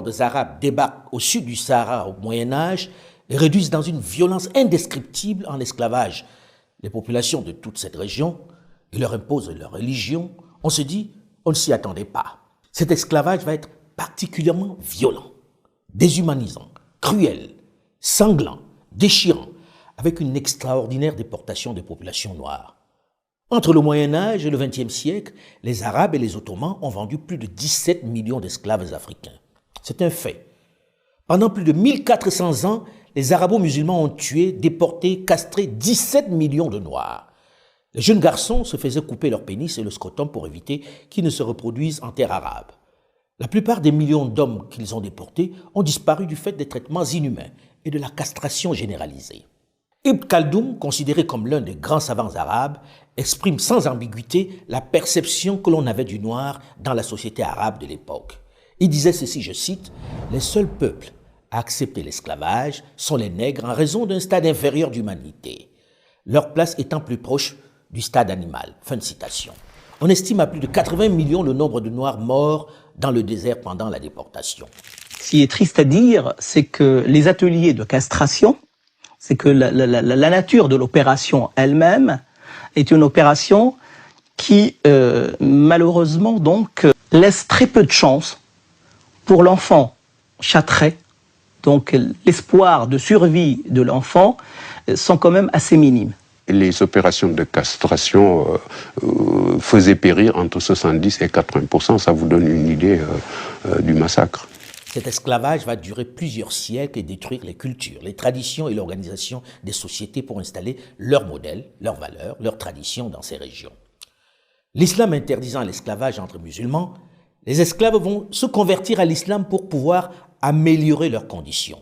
hordes arabes débarquent au sud du Sahara au Moyen-Âge, les réduisent dans une violence indescriptible en esclavage les populations de toute cette région et leur imposent leur religion, on se dit, on ne s'y attendait pas. Cet esclavage va être particulièrement violent, déshumanisant, cruel, sanglant, déchirant, avec une extraordinaire déportation des populations noires. Entre le Moyen-Âge et le XXe siècle, les Arabes et les Ottomans ont vendu plus de 17 millions d'esclaves africains. C'est un fait. Pendant plus de 1400 ans, les arabo-musulmans ont tué, déporté, castré 17 millions de Noirs. Les jeunes garçons se faisaient couper leur pénis et le scrotum pour éviter qu'ils ne se reproduisent en terre arabe. La plupart des millions d'hommes qu'ils ont déportés ont disparu du fait des traitements inhumains et de la castration généralisée. Ibn Khaldoun, considéré comme l'un des grands savants arabes, exprime sans ambiguïté la perception que l'on avait du noir dans la société arabe de l'époque. Il disait ceci, je cite, « Les seuls peuples à accepter l'esclavage sont les nègres en raison d'un stade inférieur d'humanité, leur place étant plus proche du stade animal. » Fin de citation. On estime à plus de 80 millions le nombre de Noirs morts dans le désert pendant la déportation. Ce qui est triste à dire, c'est que les ateliers de castration, c'est que la nature de l'opération elle-même est une opération qui, malheureusement, donc, laisse très peu de chance pour l'enfant châtré. Donc, l'espoir de survie de l'enfant sont quand même assez minimes. Les opérations de castration faisaient périr entre 70 et 80%. Ça vous donne une idée du massacre. Cet esclavage va durer plusieurs siècles et détruire les cultures, les traditions et l'organisation des sociétés pour installer leurs modèles, leurs valeurs, leurs traditions dans ces régions. L'islam interdisant l'esclavage entre musulmans, les esclaves vont se convertir à l'islam pour pouvoir améliorer leurs conditions.